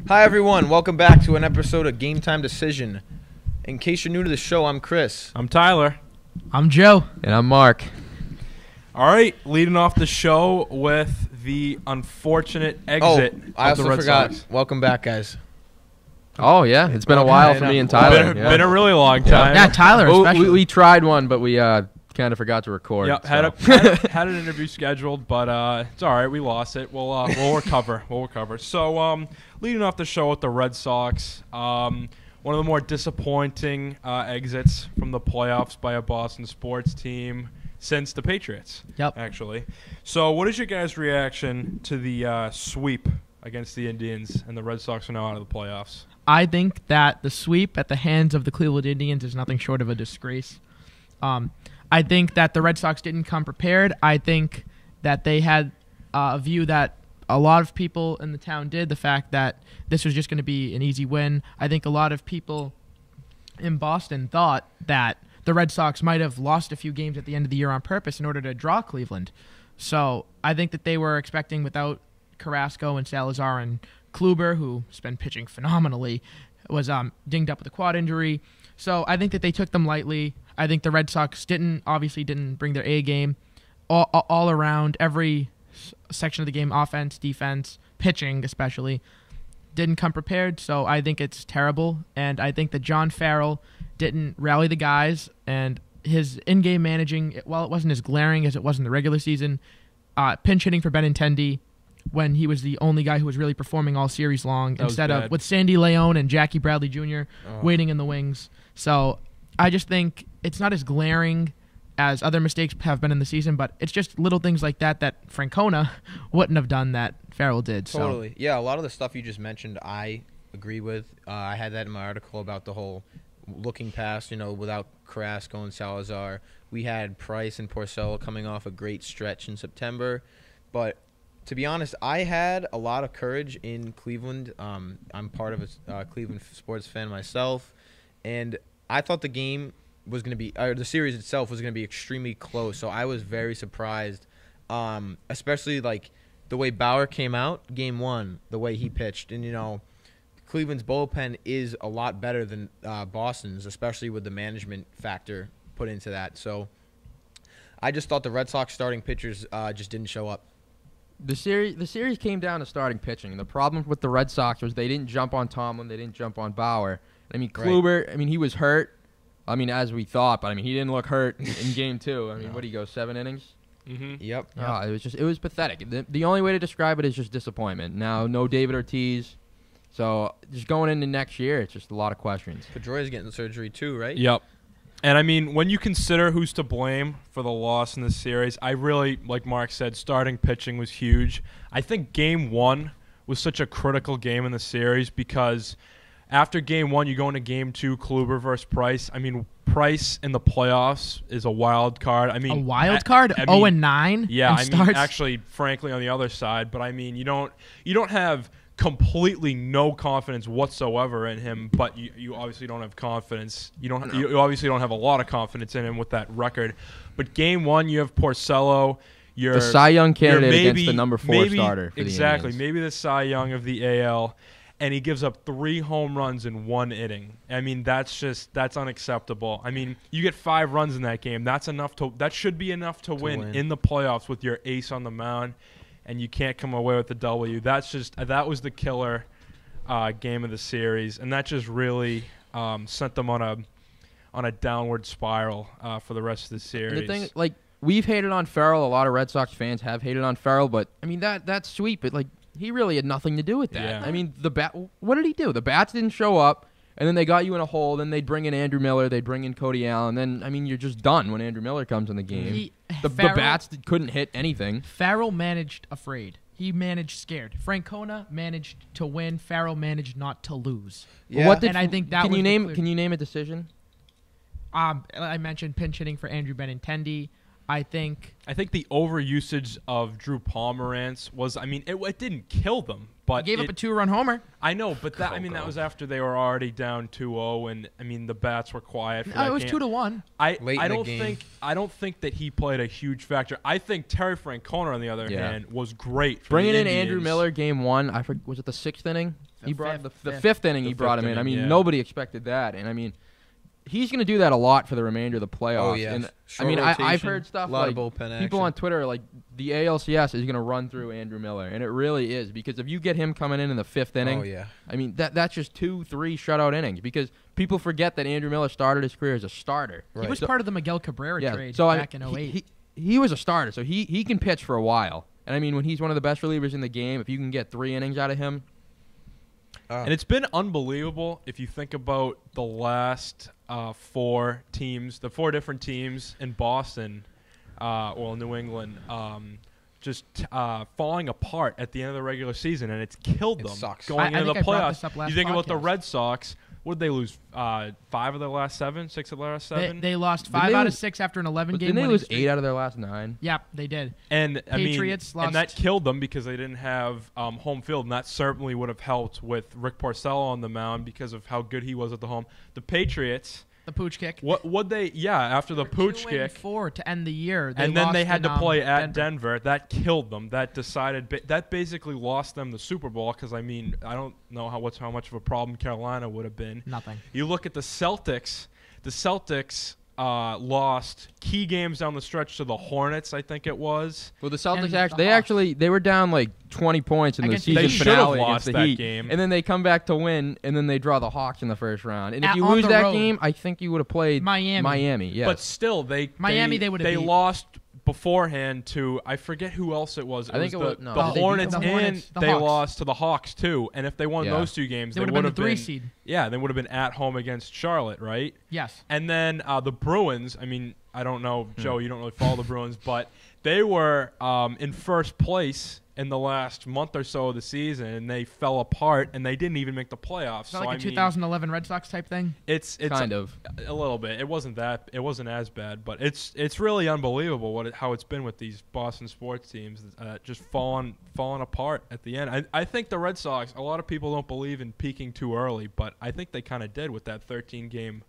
Hi, everyone. Welcome back to an episode of Game Time Decision. In case you're new to the show, I'm Chris. I'm Tyler. I'm Joe. And I'm Mark. All right, leading off the show with the unfortunate exit I of the also Red forgot. Sox. Welcome back, guys. Oh, yeah. It's been a while for me and Tyler. Been a really long time. Yeah, Tyler especially. We tried one, but we kind of forgot to record. Yep, so. had an interview scheduled, but it's all right. We lost it. We'll recover. We'll recover. So, leading off the show with the Red Sox, one of the more disappointing exits from the playoffs by a Boston sports team since the Patriots. Yep. Actually. So, what is your guys' reaction to the sweep against the Indians, and the Red Sox are now out of the playoffs? I think that the sweep at the hands of the Cleveland Indians is nothing short of a disgrace. I think that the Red Sox didn't come prepared. I think that they had a view that a lot of people in the town did, the fact that this was just going to be an easy win. I think a lot of people in Boston thought that the Red Sox might have lost a few games at the end of the year on purpose in order to draw Cleveland. So I think that they were expecting, without Carrasco and Salazar and Kluber, who's been pitching phenomenally, was dinged up with a quad injury. So I think that they took them lightly. I think the Red Sox didn't bring their A game all around. Every section of the game, offense, defense, pitching especially, didn't come prepared. So I think it's terrible. And I think that John Farrell didn't rally the guys. And his in-game managing, while it wasn't as glaring as it was in the regular season, pinch hitting for Benintendi when he was the only guy who was really performing all series long, instead of with Sandy Leon and Jackie Bradley Jr. Waiting in the wings. So I just think it's not as glaring as other mistakes have been in the season, but it's just little things like that Francona wouldn't have done that Farrell did. Totally. So. Yeah, a lot of the stuff you just mentioned, I agree with. I had that in my article about the whole looking past, without Carrasco and Salazar. We had Price and Porcello coming off a great stretch in September, but to be honest, I had a lot of courage in Cleveland. I'm part of a Cleveland sports fan myself, and I thought the game was going to be, the series itself was going to be extremely close. So I was very surprised, especially like the way Bauer came out, game one, the way he pitched, and Cleveland's bullpen is a lot better than Boston's, especially with the management factor put into that. So I just thought the Red Sox starting pitchers just didn't show up. The series came down to starting pitching. The problem with the Red Sox was they didn't jump on Tomlin. They didn't jump on Bauer. I mean, Kluber, right. He was hurt. As we thought, but he didn't look hurt in game two. What do you go, 7 innings? Mm-hmm. Yep. It was pathetic. The only way to describe it is just disappointment. Now, no David Ortiz. So just going into next year, it's just a lot of questions. Pedroia's getting surgery too, right? Yep. And when you consider who's to blame for the loss in this series, I really, like Mark said, starting pitching was huge. I think game one was such a critical game in the series because after game one, you go into game two, Kluber versus Price. Price in the playoffs is a wild card. A wild card? 0-9? Yeah, actually, frankly, on the other side. But, you don't have completely no confidence whatsoever in him, but you obviously don't have confidence. You obviously don't have a lot of confidence in him with that record. But game one, you have Porcello. The Cy Young candidate against the number 4 starter for exactly, the Indians. Maybe the Cy Young of the AL, and he gives up 3 home runs in 1 inning. That's unacceptable. You get 5 runs in that game. That should be enough to win in the playoffs with your ace on the mound, and you can't come away with the W. That was the killer game of the series, and that just really sent them on a downward spiral for the rest of the series. And the thing, we've hated on Farrell. A lot of Red Sox fans have hated on Farrell, but that sweep, he really had nothing to do with that. Yeah. What did he do? The bats didn't show up, and then they got you in a hole. Then they'd bring in Andrew Miller. They'd bring in Cody Allen. Then, you're just done when Andrew Miller comes in the game. The bats couldn't hit anything. Farrell managed afraid. He managed scared. Francona managed to win. Farrell managed not to lose. Yeah. I think that can you name a decision? I mentioned pinch hitting for Andrew Benintendi. I think the overusage of Drew Pomerantz was, it didn't kill them, but he gave up a 2-run homer. I know, but that was after they were already down 2-0, and the bats were quiet. It was 2-1. I don't think that he played a huge factor. I think Terry Francona, on the other hand, was great. Bringing in Andrew Miller, game one. Was it the 6th inning? He brought the fifth. fifth inning. The He brought him fifth in. I inning, mean, yeah. nobody expected that, and I mean, he's going to do that a lot for the remainder of the playoffs. Oh yeah. And Short I mean, I've rotation, heard stuff lot like of bullpen people action. on Twitter are like the ALCS is going to run through Andrew Miller, and it really is because if you get him coming in the fifth inning, Oh yeah. I mean that's just 2-3 shutout innings because people forget that Andrew Miller started his career as a starter. He Right. was part of the Miguel Cabrera trade so back in 08. he was a starter, so he can pitch for a while. And I mean, when he's one of the best relievers in the game, if you can get 3 innings out of him, And it's been unbelievable if you think about the last 4 teams, the 4 different teams in Boston, or New England, just falling apart at the end of the regular season, and it's killed It them sucks. going I into the think I brought this playoffs. up last You think about the podcast. Red Sox. What did they lose? 5 of their last 7, 6 of their last 7. They lost Didn't 5 they out of lose- 6 after an 11-game didn't they winning lose streak. 8 out of their last 9? Yep, they did. And I Patriots mean, and that lost- killed them because they didn't have home field, and that certainly would have helped with Rick Porcello on the mound because of how good he was at the home. The Patriots, The pooch kick. what they after the pooch kick, 2-4 to end the year. and then lost they had in, to play at Denver. Denver. That killed them. That decided that basically lost them the Super Bowl because I mean I don't know how much of a problem Carolina would have been. Nothing. You look at the Celtics. The Celtics lost key games down the stretch to the Hornets. I think it was. Well, the Celtics And the Hawks. they were down like 20 points in the Against the season Heat. They should have finale lost against the that Heat, game. and then they come back to win, and then they draw the Hawks in the first round. And if At- you on lose the that road. game, I think you would have played Miami. Yes. But still, they would have they beat. lost beforehand to I forget who else it was. I think it was- the, no, the did they beat Hornets, the and Hornets, the they Hawks. lost to the Hawks too. And if they won Yeah. those 2 games, They they would have been the 3 seed. Yeah, they would have been at home against Charlotte, right? Yes. And then the Bruins. I mean, I don't know, Joe. You don't really follow the Bruins, but they were in first place in the last month or so of the season, and they fell apart, and they didn't even make the playoffs. Is that So like I a mean, 2011 Red Sox type thing? it's kind of. a little bit. It wasn't as bad, but it's really unbelievable how it's been with these Boston sports teams, just falling apart at the end. I think the Red Sox. A lot of people don't believe in peaking too early, but I think they kind of did with that 13 game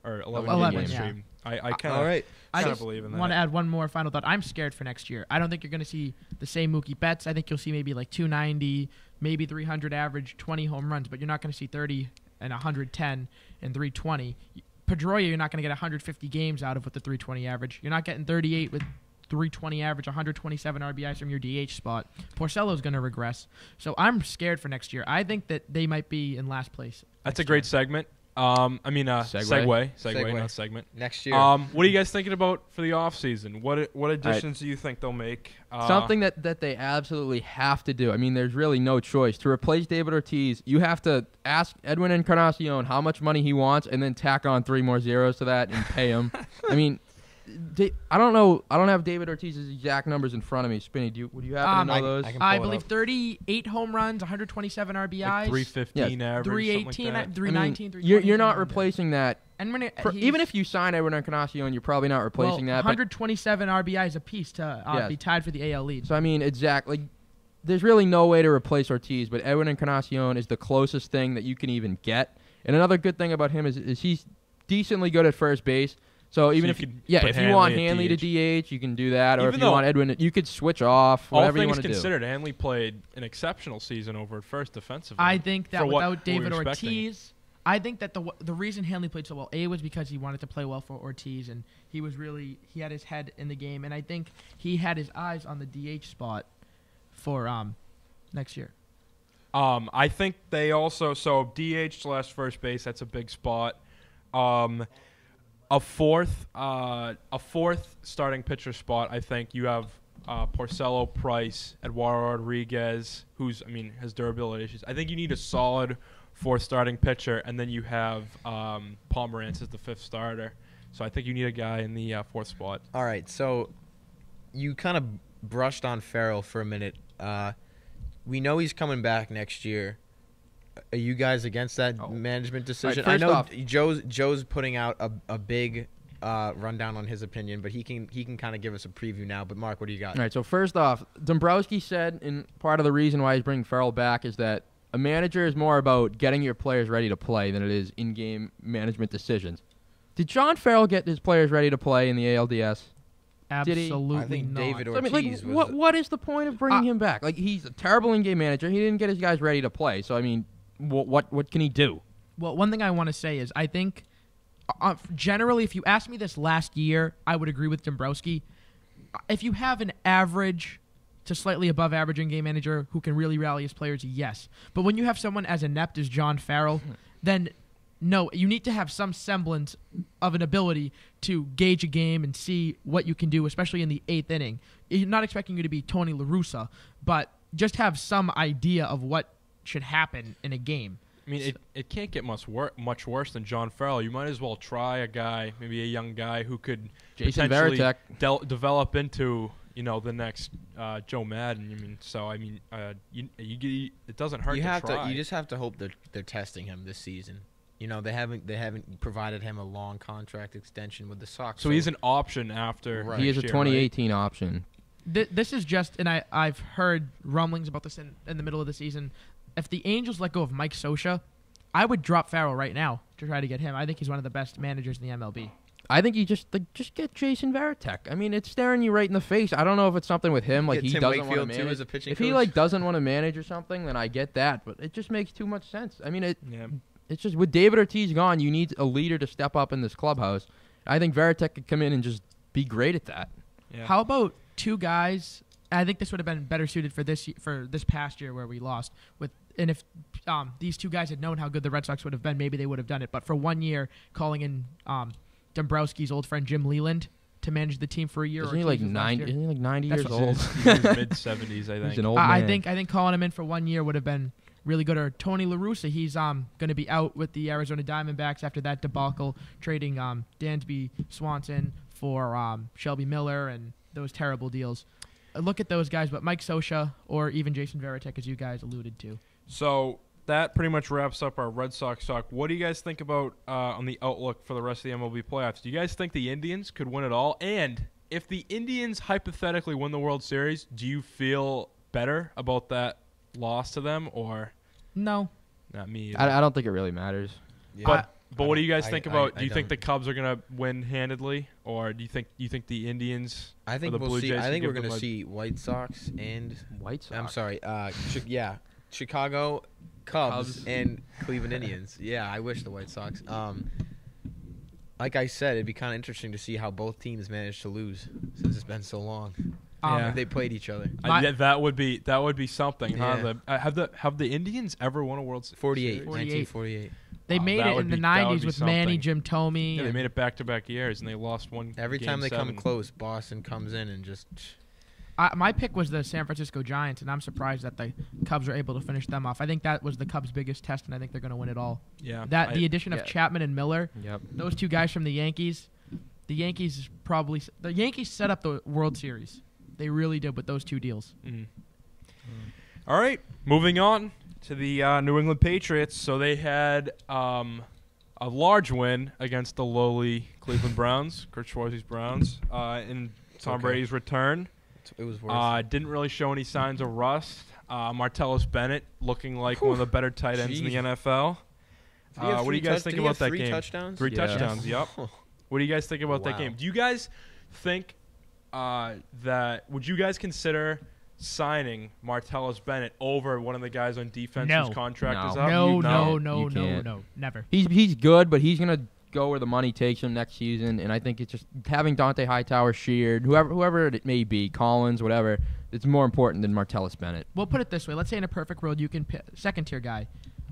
or 11 game 11, win yeah. stream. I kind All right. I of just believe in that. want to add one more final thought. I'm scared for next year. I don't think you're going to see the same Mookie Betts. I think you'll see maybe like 290, maybe 300 average, 20 home runs, but you're not going to see 30 and 110 and 320. Pedroia, you're not going to get 150 games out of with the 320 average. You're not getting 38 with 320 average, 127 RBIs from your DH spot. Porcello's going to regress. So I'm scared for next year. I think that they might be in last place. That's a next great year. segment. Segue, Segue. not segment. Next year. What are you guys thinking about for the off season? What additions do you think they'll make? Something that they absolutely have to do. I mean, there's really no choice. To replace David Ortiz, you have to ask Edwin Encarnacion how much money he wants and then tack on 3 more zeros to that and pay him. I mean, I don't know. I don't have David Ortiz's exact numbers in front of me. Spinny, would you happen to know those? I can I pull it believe up. 38 home runs, 127 RBIs. like 315 average, 318, something like that. 319, I mean, 320. you're not something like that. replacing that. And when Even if you sign Edwin Encarnacion, you're probably not replacing that. But 127 RBIs apiece to Yes. be tied for the AL lead. so I mean, exactly. There's really no way to replace Ortiz, but Edwin Encarnacion is the closest thing that you can even get. And another good thing about him is he's decently good at first base. So even you if could yeah, put if you want Hanley Hanley at to DH, you can do that. Or Even if you though- want Edwin, you could switch off. All Whatever you things want to do. considered, Hanley played an exceptional season over at first defensively. I think that For what without we were David expecting. Ortiz, I think that the reason Hanley played so well, was because he wanted to play well for Ortiz, and he had his head in the game, and I think he had his eyes on the DH spot for next year. I think they also DH / first base. That's a big spot. A fourth starting pitcher spot. I think you have Porcello, Price, Eduardo Rodriguez, has durability issues. I think you need a solid 4th starting pitcher, and then you have Pomerantz as the 5th starter. So I think you need a guy in the 4th spot. All right, so you kind of brushed on Farrell for a minute. We know he's coming back next year. Are you guys against that management decision? All right, I know first Joe's putting out a big rundown on his opinion, but he can kind of give us a preview now. But Mark, what do you got? All right, so first off, Dombrowski said, and part of the reason why he's bringing Farrell back is that a manager is more about getting your players ready to play than it is in-game management decisions. Did John Farrell get his players ready to play in the ALDS? Did he? Absolutely I think not. David So, I mean, like, Ortiz was what is the point of bringing him back? Like, he's a terrible in-game manager. He didn't get his guys ready to play. So, I mean, what can he do? Well, one thing I want to say is I think generally, if you asked me this last year, I would agree with Dombrowski. If you have an average to slightly above average in-game manager who can really rally his players, yes. But when you have someone as inept as John Farrell, then no, you need to have some semblance of an ability to gauge a game and see what you can do, especially in the 8th inning. You're not expecting you to be Tony La Russa, but just have some idea of what should happen in a game. I mean, it can't get much worse than John Farrell. You might as well try a guy, maybe a young guy who could Jason potentially Varitek. Develop into the next Joe Madden. It doesn't hurt to try. You just have to hope that they're testing him this season. They haven't provided him a long contract extension with the Sox. So he's an option after. Right. He is a 2018 option. This is just, and I've heard rumblings about this in the middle of the season. If the Angels let go of Mike Scioscia, I would drop Farrell right now to try to get him. I think he's one of the best managers in the MLB. I think you just get Jason Varitek. I mean, it's staring you right in the face. I don't know if it's something with him, like Get he Tim doesn't want to Wakefield, too, manage. as a pitching If he coach. doesn't want to manage or something, then I get that. But it just makes too much sense. I mean, Yeah. it's just with David Ortiz gone, you need a leader to step up in this clubhouse. I think Varitek could come in and just be great at that. Yeah. How about two guys? I think this would have been better suited for this past year where we lost. And if these two guys had known how good the Red Sox would have been, maybe they would have done it. But for 1 year, calling in Dombrowski's old friend Jim Leland to manage the team for a year. Isn't he like 90? Isn't he like 90 years old? He's in his mid-70s, I think. He's an old man. I think calling him in for 1 year would have been really good. Or Tony La Russa, he's going to be out with the Arizona Diamondbacks after that debacle, trading Dansby Swanson for Shelby Miller and those terrible deals. Look at those guys, but Mike Scioscia or even Jason Varitek, as you guys alluded to. So that pretty much wraps up our Red Sox talk. What do you guys think about on the outlook for the rest of the MLB playoffs? Do you guys think the Indians could win it all? And if the Indians hypothetically win the World Series, do you feel better about that loss to them or No. not me either? I don't think it really matters. Yeah. But what do you guys think about? I Do you think the don't. Cubs are gonna win handedly, or do you think the Indians? I think or the we'll Blue see. Jays I could think give we're going them to a- see White Sox and White Sox. I'm sorry. Chicago Cubs Cubs. and Cleveland Indians. Yeah, I wish the White Sox. Like I said, it'd be kind of interesting to see how both teams managed to lose since it's been so long. Yeah. They played each other. That would be something. Yeah. Huh? Have the Indians ever won a World Series? 48, 48. 1948. They Wow, made that it would in the be- that would 90s be with Manny, something. Jim Thome. Yeah, they and- made it back-to-back years, and they lost one. Every game time they 7. come close, Boston comes in and just. My pick was the San Francisco Giants, and I'm surprised that the Cubs were able to finish them off. I think that was the Cubs' biggest test, and I think they're going to win it all. Yeah, The addition of yeah. Chapman and Miller, Yep. those two guys from the Yankees set up the World Series. They really did with those two deals. Mhm. All right, moving on to the New England Patriots. So they had a large win against the lowly Cleveland Browns, Kurt Schwarz's Browns, in Tom okay. Brady's return. It was worse. Didn't really show any signs of rust. Martellus Bennett looking like one of the better tight ends in the Jeez. NFL. Did he have What do you three guys touch- think did he about have that three game? touchdowns? 3 Yeah. touchdowns, yep. What do you guys think about that Wow. game? Do you guys think would you guys consider signing Martellus Bennett over one of the guys on defense No. whose contract No. is up? No, you can't. no, never. He's good, but he's gonna go where the money takes him next season. And I think it's just having Dante Hightower, Sheard, whoever it may be, Collins, whatever. It's more important than Martellus Bennett. We'll put it this way. Let's say in a perfect world, you can pick second-tier guy.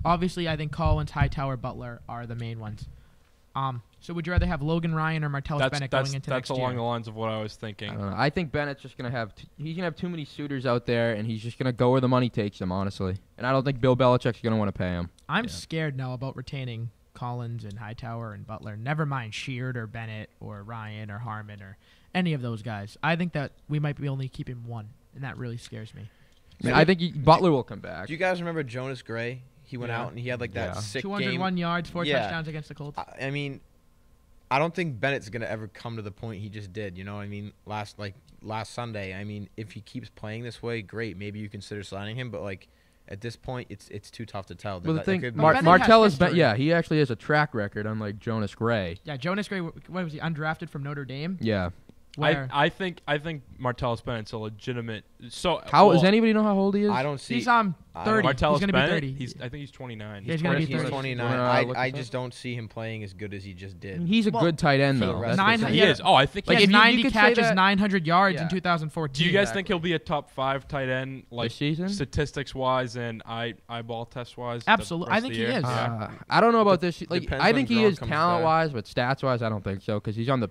Obviously, I think Collins, Hightower, Butler are the main ones. So would you rather have Logan Ryan or Martellus Bennett going into next that's along year? the lines of what I was I thinking. don't know. I think Bennett's just gonna have he's gonna have too many suitors out there, and he's just gonna go where the money takes him. Honestly, and I don't think Bill Belichick's gonna want to pay him. I'm Yeah. scared now about retaining Collins and Hightower and Butler. Never mind Sheard or Bennett or Ryan or Harmon or any of those guys. I think that we might be only keeping one, and that really scares me. I mean, I think Butler will come back. Do you guys remember Jonas Gray? He went Yeah. out and he had like that Yeah. sick 201 game. yards, 4 Yeah. touchdowns against the Colts. I mean, I don't think Bennett's gonna ever come to the point he just did. You know what I mean? Last Sunday. I mean, if he keeps playing this way, great. Maybe you consider signing him. But like at this point, it's too tough to tell. Well, the That thing, could be- Bennett has Martellus, history. yeah, he actually has a track record, unlike Jonas Gray. Yeah, Jonas Gray, what was he, undrafted from Notre Dame? Yeah, Where? I think Martellus Bennett's a legitimate. So Does anybody know how old he is? I don't see. He's on I 30. don't- Martellus He's going to be Bennett. 30. I think he's 29. He's gonna be He's 30. 29. Look I this just don't see him playing as good as he just did. He's a Well, good tight end for the though. rest That's of the the thing. He is. Oh, I think He he has if you 90 could say catches, that- 900 yards in Yeah. 2014. Do you guys Exactly. think he'll be a top 5 tight end, like This season? statistics wise and eyeball test wise? Absolutely. I think he is. I don't know about this. Like, Depends I think when he Gronk is comes talent wise, but stats wise, I don't think so because he's on the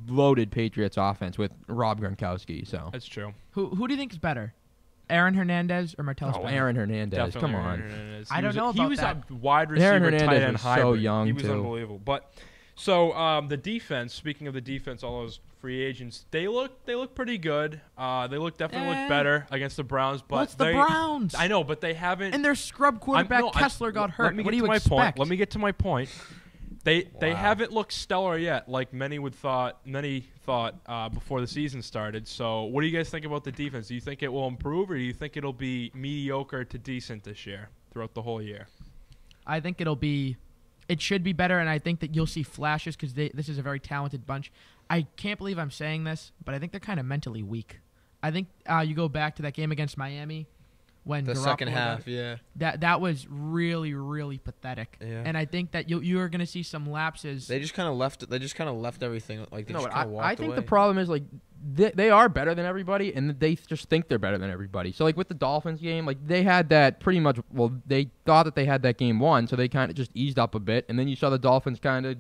loaded Patriots offense with Rob Gronkowski. So That's true. Who do you think is better, Aaron Hernandez or Martellus Bennett? Aaron Hernandez, Definitely come Aaron on. Hernandez. I He don't was know He about was that. a wide receiver, Aaron tight Hernandez end was so hybrid. young, He was too. unbelievable. But so the defense. Speaking of the defense, all those free agents, they look pretty good. They definitely look better against the Browns. But What's the Browns? I know, but they haven't. And their scrub quarterback Kessler got hurt. Let me What get do to you my expect? point. Let me get to my point. They Wow. haven't looked stellar yet, like many thought before the season started. So, what do you guys think about the defense? Do you think it will improve, or do you think it'll be mediocre to decent this year throughout the whole year? I think it should be better, and I think that you'll see flashes because this is a very talented bunch. I can't believe I'm saying this, but I think they're kind of mentally weak. I think you go back to that game against Miami when the Garoppolo second got- half, yeah. that was really, really pathetic. Yeah. And I think that you are going to see some lapses. They just kind of left. They just kind of left everything. Like they No, just but kind of walked I think away. the problem is like they are better than everybody, and they just think they're better than everybody. So like with the Dolphins game, like they had that pretty much. Well, they thought that they had that game won, so they kind of just eased up a bit, and then you saw the Dolphins kind of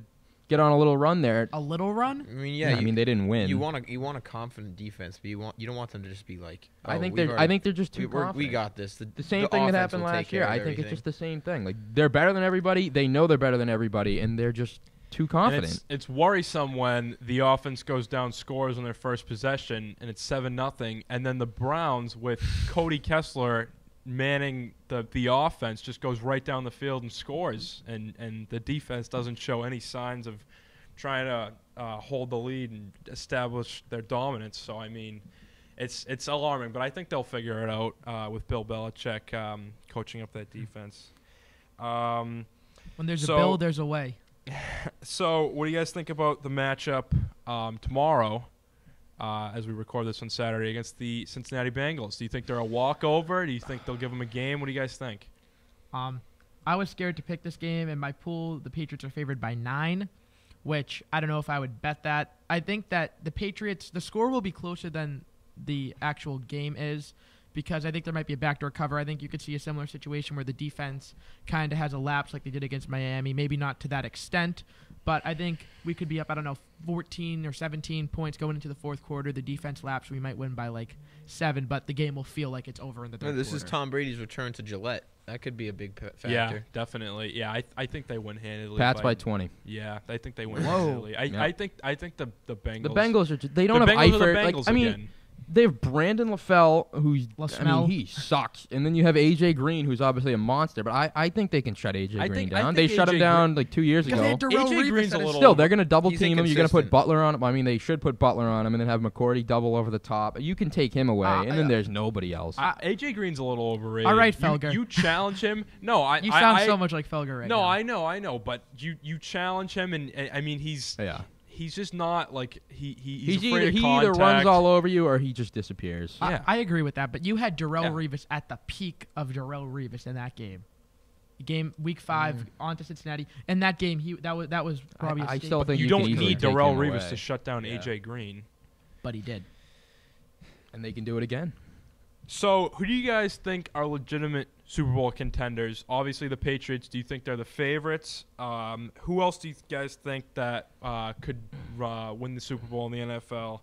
get on a little run there. a little run. I mean, yeah. I mean, they didn't win. You want a confident defense, but you don't want them to just be like. I oh, think we've they're already- just too we confident. got this. The same the thing that offense happened will take last year. care of I think it's everything. just the same thing. Like they're better than everybody. They know they're better than everybody, and they're just too And confident. it's worrisome when the offense goes down, scores on their first possession, and it's 7-0, and then the Browns with Cody Kessler manning the offense just goes right down the field and scores, and the defense doesn't show any signs of trying to hold the lead and establish their dominance. So I mean, it's alarming, but I think they'll figure it out with Bill Belichick coaching up that defense. When there's So- a bill, there's a way. So, what do you guys think about the matchup tomorrow, as we record this on Saturday, against the Cincinnati Bengals? Do you think they're a walkover? Do you think they'll give them a game? What do you guys think? I was scared to pick this game. In my pool, the Patriots are favored by 9, which I don't know if I would bet that. I think that the Patriots, the score will be closer than the actual game is because I think there might be a backdoor cover. I think you could see a similar situation where the defense kind of has a lapse like they did against Miami. Maybe not to that extent, but I think we could be up, 14 or 17 points going into the fourth quarter. The defense lapse, we might win by like 7, but the game will feel like it's over in the third quarter. This is Tom Brady's return to Gillette. That could be a big factor. Yeah, definitely. Yeah, I think they win handedly. Pats by 20. Yeah, I think they win Whoa. handedly. Yep. I think the Bengals. The Bengals are they don't the have Bengals are the Eifert. Like, Bengals I mean, again. they have Brandon LaFell, who's LaSmell. he sucks, and then you have AJ Green, who's obviously a monster. But I think they can shut AJ I Green think- I down. think They shut him AJ down like 2 years Because they ago. had Darrell AJ Revis Green's at a his- little- Still, they're going to double He's team him. You're going to put inconsistent. Butler on him. I mean, they should put Butler on him and then have McCourty double over the top. You can take him away, and then there's nobody else. AJ Green's a little overrated. All right, You- Felger. You challenge him. No, You sound I so much like Felger right No, now. I know, but you challenge him, and I mean he's just not like he's afraid either of he contact. either runs all over you or he just disappears. Yeah. I agree with that, but you had Darrell Yeah. Revis at the peak of Darrell Revis in that game. Week 5 on to Cincinnati. In that game, that was probably a I staple, still think You you don't can easily need take Darrell him Revis away. to shut down Yeah. AJ Green. but he did. And they can do it again. So, who do you guys think are legitimate Super Bowl contenders? Obviously, the Patriots. Do you think they're the favorites? Who else do you guys think that could win the Super Bowl in the NFL?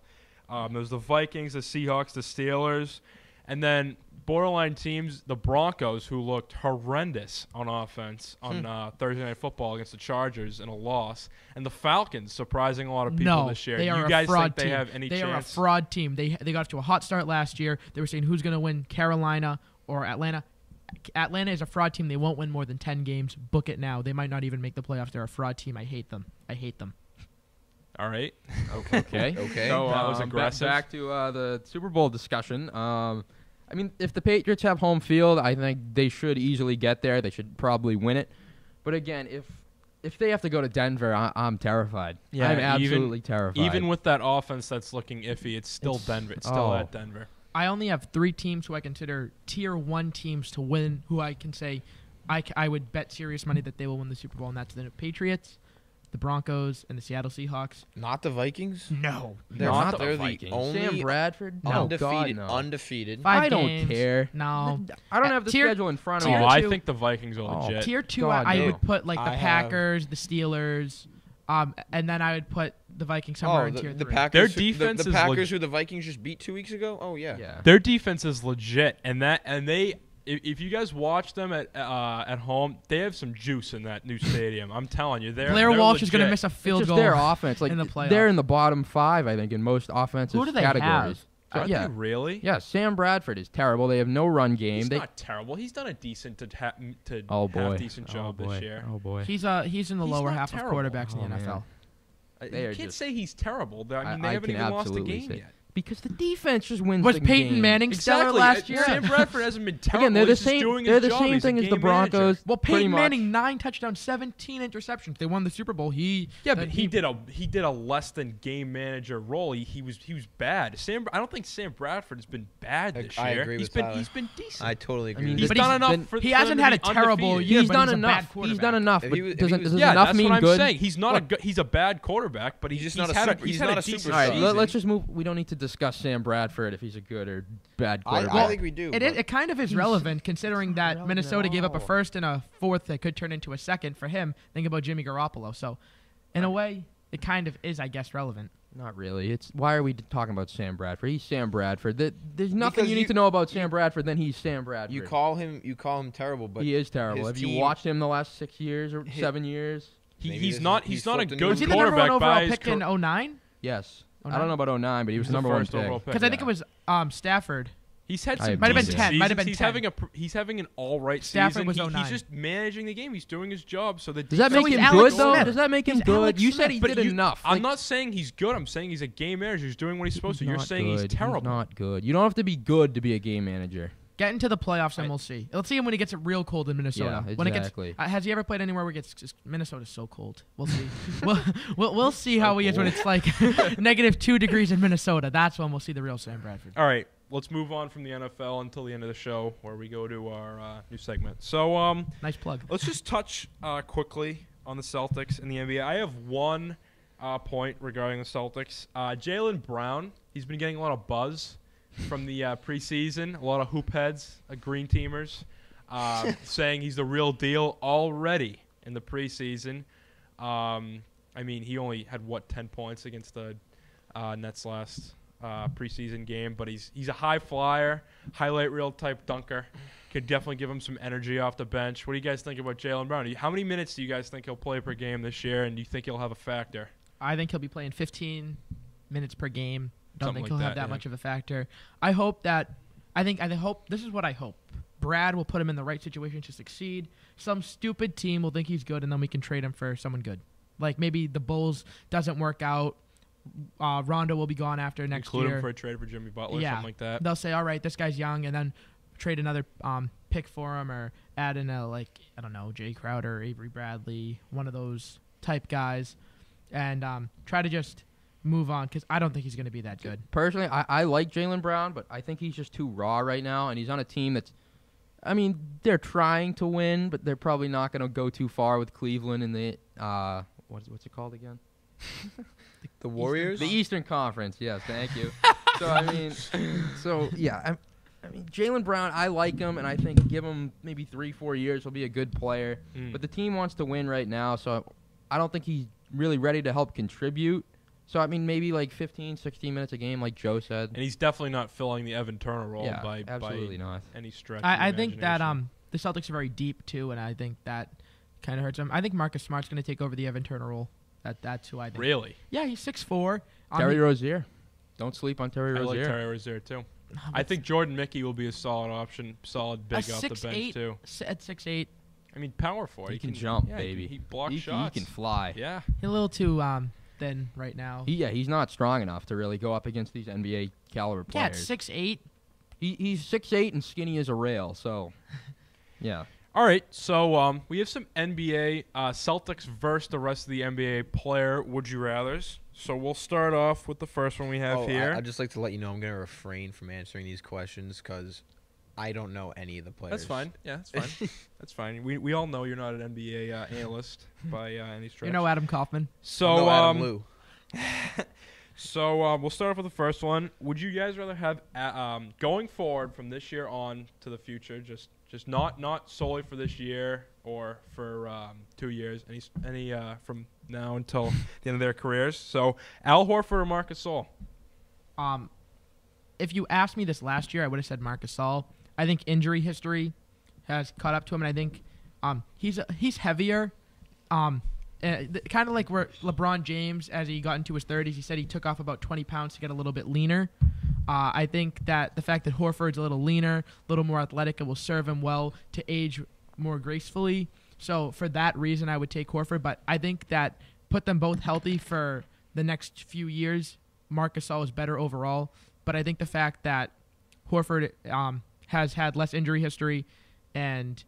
There's the Vikings, the Seahawks, the Steelers, and then borderline teams, the Broncos, who looked horrendous on offense on Thursday Night Football against the Chargers in a loss, and the Falcons, surprising a lot of people No, this year. they are You a guys fraud think they team. have any They are a chance? fraud team. They got off to a hot start last year. They were saying who's going to win, Carolina or Atlanta. Atlanta is a fraud team. They won't win more than 10 games. Book it now. They might not even make the playoffs. They're a fraud team. I hate them. All right. Okay. Okay. So, that was Back- aggressive. Back to the Super Bowl discussion. I mean, if the Patriots have home field, I think they should easily get there. They should probably win it. But again, if if they have to go to Denver, I'm terrified. Yeah, I'm absolutely terrified. Even with that offense that's looking iffy, it's still Denver. It's still at Denver. I only have 3 teams who I consider tier 1 teams to win, who I can say I would bet serious money that they will win the Super Bowl, and that's the Patriots, the Broncos, and the Seattle Seahawks. Not the Vikings? No. They're Not they're the the Vikings. only Sam Bradford? No, undefeated. God, no. Undefeated. 5 I don't games. care. No. I don't have the Tier- schedule in front of tier me. Oh, I two- think the Vikings are legit. Tier 2, God, I no. would put like the I have- Packers, the Steelers, and then I would put the Vikings somewhere in tier 3. the Packers. Their who- defense the is Packers, leg- who the Vikings just beat 2 weeks ago. Oh yeah. Yeah. Their defense is legit, and they. If you guys watch them at home, they have some juice in that new stadium. I'm telling you, Blair they're Walsh is going to legit. miss a It's field just goal. their offense. Like in the playoffs. they're in the bottom 5, I think, in most offensive Who do they categories. Are Yeah. they really? Yeah, Sam Bradford is terrible. They have no run game. He's They not terrible. He's done a decent oh boy, half decent job oh boy. this year. Oh boy. He's in the He's lower not half terrible. of quarterbacks in Oh, the man. NFL. They You are can't just- say he's terrible. I mean, they I haven't can even lost a absolutely game say- yet. Because the defense just wins Was the Peyton game. Manning stellar Exactly. last year? Sam Bradford hasn't been terrible. Again, they're the He's just same. doing They're his the job. same He's a thing as the game manager. Broncos. Well, pretty Peyton much. Manning 9 touchdowns, 17 interceptions. They won the Super Bowl. Yeah, but he did a less than game manager role. He was bad. I don't think Sam Bradford has been bad this year. I agree with Tyler. He's been decent. I totally agree. I mean, with He's But you. done he's enough been- for he for hasn't them to had be a terrible undefeated. year. He's but done he's a enough. bad He's quarterback. done enough. If But he was- does if he was- enough that's mean what I'm good? saying. He's not he's a bad quarterback, but He's had not a a super- he's he's had not a a decent super All right, season. let's just move. We don't need to discuss Sam Bradford if he's a good or bad I quarterback. think we do. It kind of is relevant considering that relevant Minnesota at gave up a all. first and a fourth that could turn into a second for him. Think about Jimmy Garoppolo. So, in a way, it kind of is, I guess, relevant. Not really. It's why are we talking about Sam Bradford? He's Sam Bradford. There's nothing Because you need to know about Sam Bradford. Then he's Sam Bradford. You call him terrible, but he is terrible. his Have you team- watched him the last 6 years or His- 7 years? Maybe He's this not is- he's he's not a flipped a good new Was he the number one quarterback overall by his pick in 09? Yes. Oh, I don't know about 09, but he was the number one first overall pick. pick. Because I think it was Stafford. He's had I some have Might have been decent 10, might have seasons. been 10. He's having an all right Stafford season. was He's 09. just managing the game. He's doing his job. So the Does that So make he's him Alex good though? Smith. Does that make him He's good? Alex You said Smith. he But did enough. I'm Like, not saying he's good. I'm saying he's a game manager. He's doing what he's supposed to. You're not saying good. he's terrible. He's not good. You don't have to be good to be a game manager. Get into the playoffs and we'll see. Let's see him when he gets it real cold in Minnesota. Yeah, When it exactly. gets, has he ever played anywhere where it gets Minnesota's so cold? We'll see. we'll see how he is when it's like -2 degrees in Minnesota. That's when we'll see the real Sam Bradford. All right, let's move on from the NFL until the end of the show, where we go to our new segment. So, Nice plug. let's just touch quickly on the Celtics and the NBA. I have one point regarding the Celtics. Jaylen Brown, he's been getting a lot of buzz from the preseason. A lot of hoop heads, green teamers, saying he's the real deal already in the preseason. I mean, he only had 10 points against the Nets last preseason game, but he's a high flyer, highlight reel type dunker. Could definitely give him some energy off the bench. What do you guys think about Jaylen Brown? How many minutes do you guys think he'll play per game this year, and do you think he'll have a factor? I think he'll be playing 15 minutes per game. Don't Something think like he'll have that, that yeah. much of a factor. I hope this is what I hope. Brad will put him in the right situation to succeed. Some stupid team will think he's good, and then we can trade him for someone good. Like maybe the Bulls doesn't work out. Rondo will be gone after next Include year. him for a trade for Jimmy Butler, Yeah. something like that. They'll say, all right, this guy's young, and then trade another pick for him or add in Jay Crowder, Avery Bradley, one of those type guys, and try to just move on because I don't think he's going to be that good. Personally, I like Jaylen Brown, but I think he's just too raw right now, and he's on a team that's, I mean, they're trying to win, but they're probably not going to go too far with Cleveland in the what's it called again? the Warriors. The Eastern Conference. Yes, thank you. So I mean, I mean, Jaylen Brown, I like him, and I think give him maybe 3-4 years, he'll be a good player. But the team wants to win right now, so I don't think he's really ready to help contribute. So, I mean, maybe like 15, 16 minutes a game, like Joe said. And he's definitely not filling the Evan Turner role Yeah, by absolutely not. any stretch. I of the think that imagination. the Celtics are very deep too, and I think that kind of hurts him. I think Marcus Smart's going to take over the Evan Turner role. That's who I think. Really, Yeah, he's 6'4". Terry Rozier. Don't sleep on Terry I like Rozier. Terry Rozier too. I think Jordan Mickey will be a solid option, solid big off the bench too. At 6'8", I mean, power forward. He can jump, yeah, baby. He blocks He shots. can fly. Yeah. he's a little too thin right now. He's not strong enough to really go up against these NBA caliber Yeah, at players. 6'8". He's 6'8" and skinny as a rail, so yeah. All right, so we have some NBA Celtics versus the rest of the NBA player would you rather's. So we'll start off with the first one we have here. I'd just like to let you know I'm going to refrain from answering these questions because I don't know any of the players. That's fine. Yeah, that's fine. That's fine. We all know you're not an NBA analyst by any stretch. You know Adam Kaufman. So Adam Lou. So we'll start off with the first one. Would you guys rather have going forward from this year on to the future, just not solely for this year or for 2 years, any from now until the end of their careers? So Al Horford or Marc Gasol? If you asked me this last year, I would have said Marc Gasol. I think injury history has caught up to him, and I think he's heavier. Kind of like where LeBron James, as he got into his 30s, he said he took off about 20 pounds to get a little bit leaner. I think that the fact that Horford's a little leaner, a little more athletic, it will serve him well to age more gracefully. So for that reason, I would take Horford. But I think that put them both healthy for the next few years, Marc Gasol is better overall. But I think the fact that Horford has had less injury history and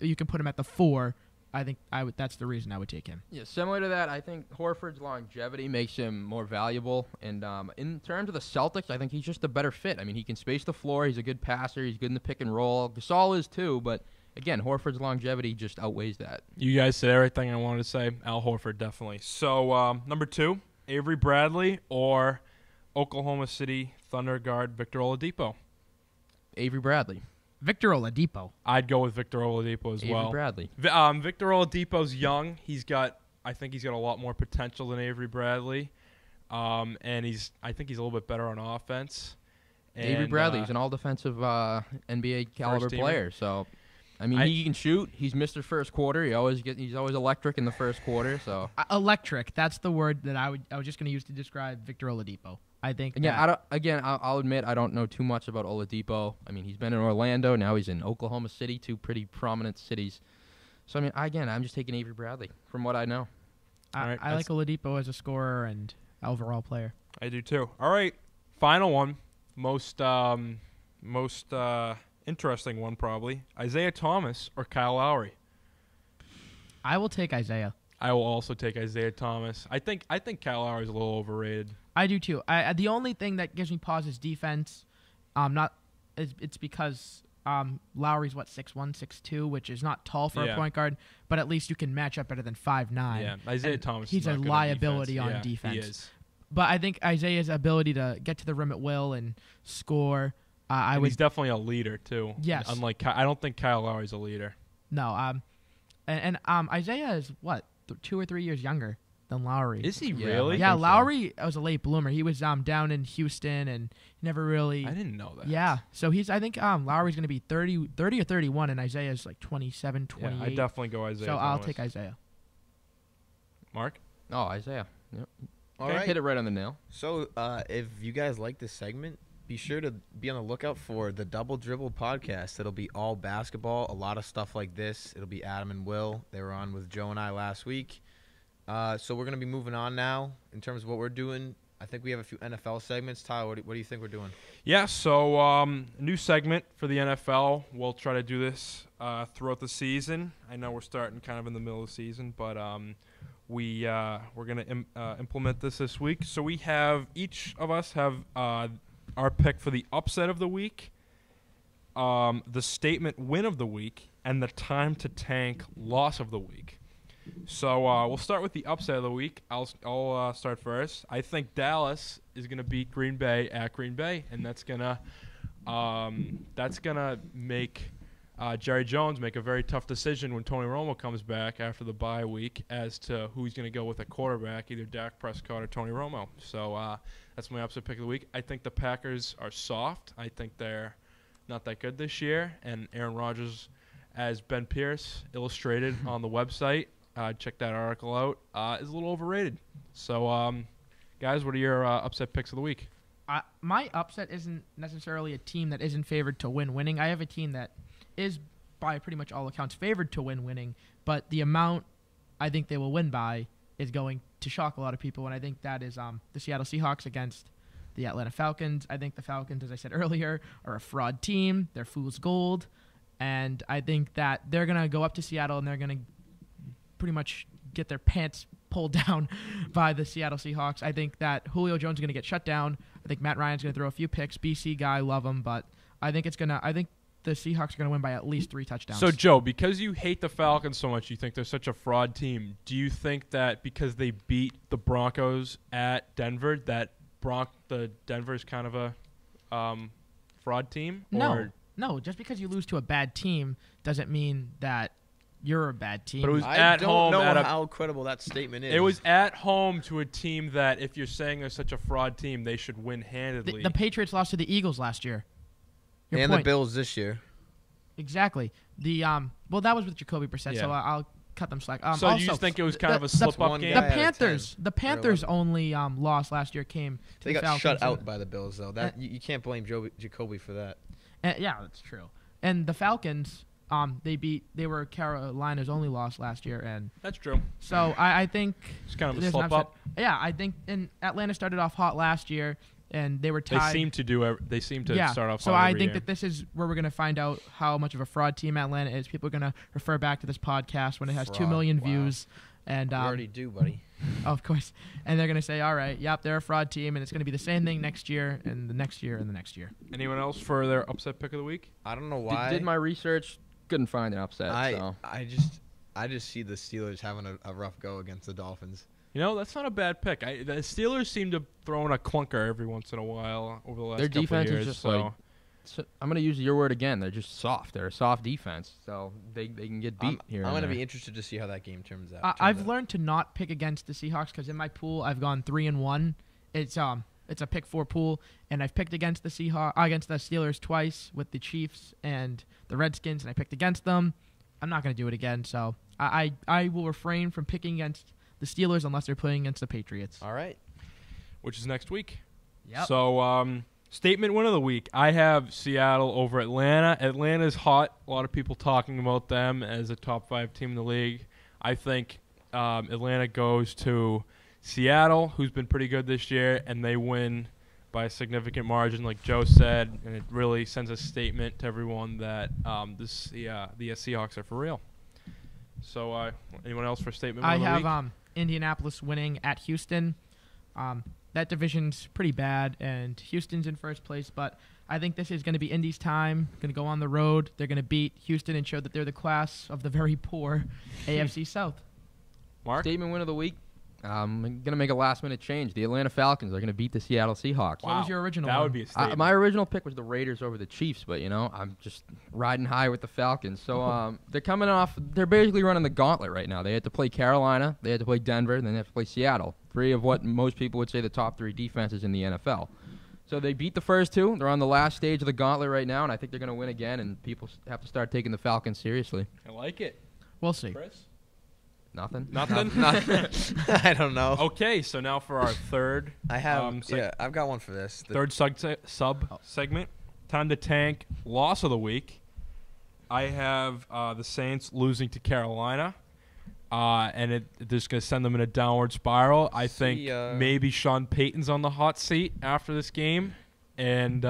you can put him at the 4, I think that's the reason I would take him. Yeah, similar to that, I think Horford's longevity makes him more valuable. And in terms of the Celtics, I think he's just a better fit. I mean, he can space the floor. He's a good passer. He's good in the pick and roll. Gasol is too, but again, Horford's longevity just outweighs that. You guys said everything I wanted to say. Al Horford, definitely. So number 2, Avery Bradley or Oklahoma City Thunder guard Victor Oladipo? Avery Bradley. Victor Oladipo. I'd go with Victor Oladipo as well. Avery Bradley. Victor Oladipo's young. I think he's got a lot more potential than Avery Bradley. And I think he's a little bit better on offense. Avery Bradley's an all-defensive NBA caliber player. So, I mean, he can shoot. He's Mr. First Quarter. He's always electric in the first quarter. So electric. That's the word that I was just going to use to describe Victor Oladipo. I think. I'll admit I don't know too much about Oladipo. I mean, he's been in Orlando. Now he's in Oklahoma City, 2 pretty prominent cities. So, I mean, I'm just taking Avery Bradley from what I know. I like Oladipo as a scorer and overall player. I do too. All right, final one. Most interesting one probably. Isaiah Thomas or Kyle Lowry? I will take Isaiah. I will also take Isaiah Thomas. I think Kyle Lowry is a little overrated. I do too. The only thing that gives me pause is defense. It's because Lowry's 6'1", 6'2", which is not tall for a point guard, but at least you can match up better than 5'9". Yeah, Isaiah Thomas. He's a liability on defense. He is. But I think Isaiah's ability to get to the rim at will and score. He's definitely a leader too. Yes. Unlike I don't think Kyle Lowry's a leader. No. Isaiah is 2 or 3 years younger than Lowry. Is he really? Yeah, Lowry was a late bloomer. He was down in Houston and never really. I didn't know that. Yeah, so I think Lowry's going to be 30 or 31, and Isaiah's 27, 28. Yeah, I definitely go Isaiah. So Thomas. I'll take Isaiah. Mark? Oh, Isaiah. Yep. All right. Hit it right on the nail. So if you guys like this segment, be sure to be on the lookout for the Double Dribble podcast. It'll be all basketball, a lot of stuff like this. It'll be Adam and Will. They were on with Joe and I last week. So we're going to be moving on now in terms of what we're doing. I think we have a few NFL segments. Tyler, what do you think we're doing? Yeah, so new segment for the NFL. We'll try to do this throughout the season. I know we're starting kind of in the middle of the season, but we're going to implement this week. So each of us have our pick for the upset of the week, the statement win of the week, and the time to tank loss of the week. So we'll start with the upset of the week. I'll start first. I think Dallas is going to beat Green Bay at Green Bay, and that's gonna make Jerry Jones make a very tough decision when Tony Romo comes back after the bye week as to who he's going to go with at quarterback, either Dak Prescott or Tony Romo. So that's my upset pick of the week. I think the Packers are soft. I think they're not that good this year, and Aaron Rodgers, as Ben Pierce illustrated on the website, check that article out, is a little overrated. So, guys, what are your upset picks of the week? My upset isn't necessarily a team that isn't favored to winning. I have a team that is, by pretty much all accounts, favored to winning, but the amount I think they will win by is going to shock a lot of people, and I think that is the Seattle Seahawks against the Atlanta Falcons. I think the Falcons, as I said earlier, are a fraud team. They're fool's gold. and I think that they're going to go up to Seattle and they're going to pretty much get their pants pulled down by the Seattle Seahawks. I think that Julio Jones is going to get shut down. I think Matt Ryan's going to throw a few picks. BC guy, love him, but I think the Seahawks are going to win by at least 3 touchdowns. So, Joe, because you hate the Falcons so much, you think they're such a fraud team, do you think that because they beat the Broncos at Denver, that the Denver's kind of a fraud team? No, just because you lose to a bad team doesn't mean that you're a bad team. But it was I at don't home. know how credible that statement is. It was at home to a team that, if you're saying they're such a fraud team, they should win handedly. The Patriots lost to the Eagles last year. And the Bills this year. Exactly. That was with Jacoby Brissett, so I'll cut them slack. So also, you just think it was kind of a slip-up game? The Panthers' only loss last year came to They the got Falcons. shut out by the Bills, though. You can't blame Jacoby for that. Yeah, that's true. And the Falcons, they were Carolina's only loss last year, and that's true. So I think it's kind of a there's an slip-up. Yeah, I think Atlanta started off hot last year, and they were tied. They seem to start off. So hot I every think year. that this is where we're going to find out how much of a fraud team Atlanta is. People are going to refer back to this podcast when it has 2 million views. And we already do, buddy. Of course. And they're going to say, all right, yep, they're a fraud team, and it's going to be the same thing next year and the next year and the next year. Anyone else for their upset pick of the week? I don't know why. Did my research, couldn't find an upset. I just see the Steelers having a rough go against the Dolphins. You know, that's not a bad pick. The Steelers seem to throw in a clunker every once in a while over the last couple of years. Their defense is just I'm going to use your word again. They're just soft. They're a soft defense, so they can get beat here. I'm going to be interested to see how that game turns out. I've learned to not pick against the Seahawks because in my pool I've gone 3-1. It's a pick 4 pool, and I've picked against the Steelers twice with the Chiefs and the Redskins, and I picked against them. I'm not going to do it again, so I will refrain from picking against the Steelers unless they're playing against the Patriots. All right. Which is next week. Yep. So, statement win of the week. I have Seattle over Atlanta. Atlanta's hot. A lot of people talking about them as a top 5 team in the league. I think Atlanta goes to Seattle, who's been pretty good this year, and they win by a significant margin, like Joe said, and it really sends a statement to everyone that the Seahawks are for real. So, anyone else for statement win of the week? I have Indianapolis winning at Houston. That division's pretty bad, and Houston's in first place, but I think this is going to be Indy's time. Going to go on the road. They're going to beat Houston and show that they're the class of the very poor AFC South. Mark? Statement win of the week. I'm going to make a last-minute change. The Atlanta Falcons are going to beat the Seattle Seahawks. What was your original That one? would be a statement. My original pick was the Raiders over the Chiefs, but, I'm just riding high with the Falcons. So they're coming off – they're basically running the gauntlet right now. They had to play Carolina, they had to play Denver, and then they have to play Seattle. 3 of what most people would say the top 3 defenses in the NFL. So they beat the first 2. They're on the last stage of the gauntlet right now, and I think they're going to win again, and people have to start taking the Falcons seriously. I like it. We'll see. Chris? Nothing? I don't know. Okay, so now for our third. I've got one for this. Third sub segment. Time to tank. Loss of the week. I have the Saints losing to Carolina, and it's going to send them in a downward spiral. I think maybe Sean Payton's on the hot seat after this game, and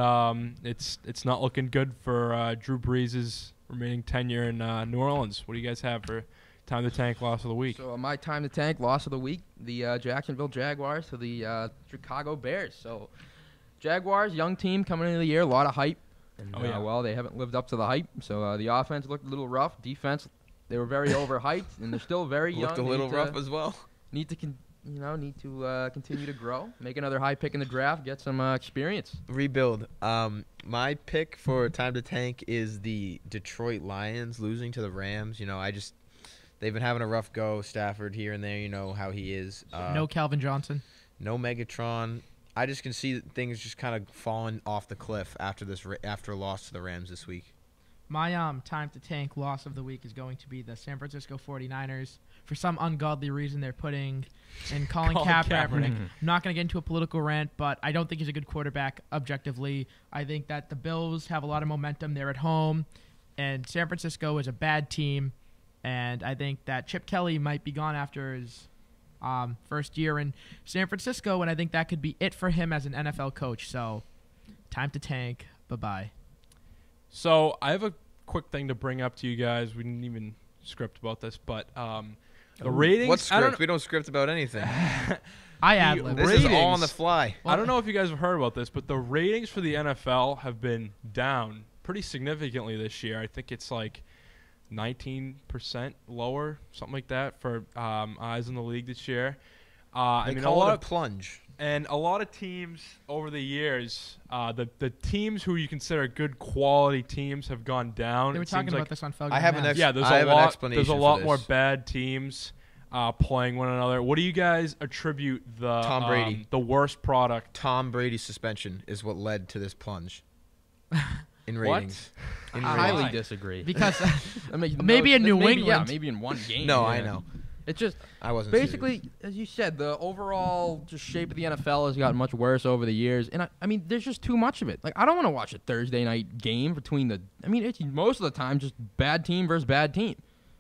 it's not looking good for Drew Brees' remaining tenure in New Orleans. What do you guys have for time to tank loss of the week? So my time to tank loss of the week, the Jacksonville Jaguars to the Chicago Bears. So Jaguars, young team coming into the year, a lot of hype. And, well, they haven't lived up to the hype. So the offense looked a little rough. Defense, they were very overhyped, and they're still very young. Looked a little rough as well. Need to continue to grow, make another high pick in the draft, get some experience. Rebuild. My pick for time to tank is the Detroit Lions losing to the Rams. They've been having a rough go. Stafford here and there, you know how he is. No Calvin Johnson. No Megatron. I just can see things just kind of falling off the cliff after a loss to the Rams this week. My time to tank loss of the week is going to be the San Francisco 49ers. For some ungodly reason, they're putting in Colin Kaepernick. I'm not going to get into a political rant, but I don't think he's a good quarterback objectively. I think that the Bills have a lot of momentum. They're at home, and San Francisco is a bad team. And I think that Chip Kelly might be gone after his first year in San Francisco, and I think that could be it for him as an NFL coach. So, time to tank. Bye-bye. So I have a quick thing to bring up to you guys. We didn't even script about this, but the ratings. What script? We don't script about anything. I ad-lib. This is all on the fly. I don't know if you guys have heard about this, but the ratings for the NFL have been down pretty significantly this year. I think it's like 19% lower, something like that, for eyes in the league this year. They call it a plunge. And a lot of teams over the years, the teams who you consider good quality teams have gone down. They were talking about this on Felgen. I have an explanation. There's a lot more this. bad teams playing one another. What do you guys attribute the Tom Brady, the worst product? Tom Brady's suspension is what led to this plunge in ratings. I highly disagree. Because I mean, maybe in New England. Yeah, maybe in one game. No, yeah. I know. It's just I wasn't basically, serious. as you said, the overall just shape of the NFL has gotten much worse over the years, and I mean, there's just too much of it. Like, I don't want to watch a Thursday night game between the. I mean, it's most of the time just bad team versus bad team.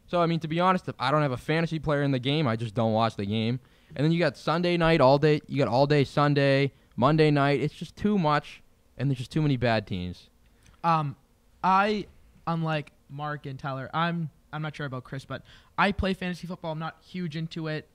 So I mean, to be honest, if I don't have a fantasy player in the game, I just don't watch the game. And then you got Sunday night all day. You got all day Sunday, Monday night. It's just too much, and there's just too many bad teams. I, unlike Mark and Tyler, I'm not sure about Chris, but I play fantasy football. I'm not huge into it,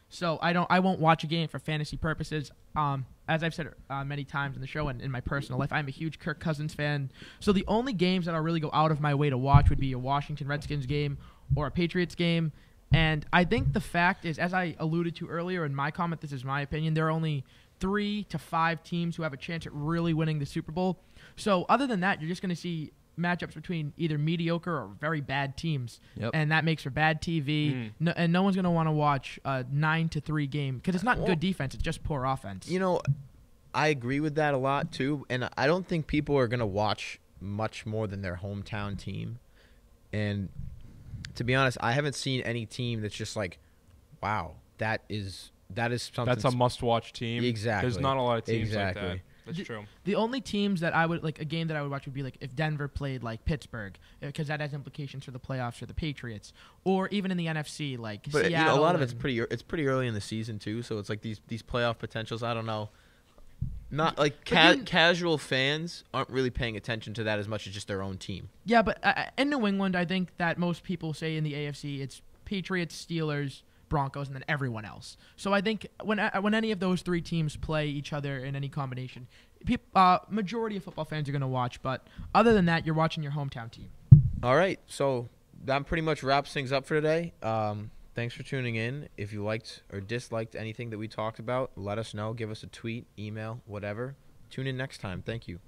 so I won't watch a game for fantasy purposes. As I've said many times in the show and in my personal life, I'm a huge Kirk Cousins fan. So the only games that I'll really go out of my way to watch would be a Washington Redskins game or a Patriots game. And I think the fact is, as I alluded to earlier in my comment, this is my opinion, there are only 3 to 5 teams who have a chance at really winning the Super Bowl. So other than that, you're just going to see matchups between either mediocre or very bad teams, and that makes for bad TV. And no one's going to want to watch a 9-3 game because it's not good defense; it's just poor offense. You know, I agree with that a lot too, and I don't think people are going to watch much more than their hometown team. And to be honest, I haven't seen any team that's just like, wow, that is something. That's a must-watch team. Exactly. There's not a lot of teams like that. That's true. The only teams that I would like, a game that I would watch would be like if Denver played like Pittsburgh, because that has implications for the playoffs for the Patriots, or even in the NFC like but Seattle. You know, a lot of it's pretty early in the season too, so it's like these playoff potentials. I don't know. Not like casual fans aren't really paying attention to that as much as just their own team. Yeah, but in New England, I think that most people say in the AFC it's Patriots, Steelers, Broncos, and then everyone else. So I think when any of those 3 teams play each other in any combination, majority of football fans are going to watch. But other than that, you're watching your hometown team. All right, so that pretty much wraps things up for today. Thanks for tuning in. If you liked or disliked anything that we talked about, let us know. Give us a tweet, email, whatever. Tune in next time. Thank you.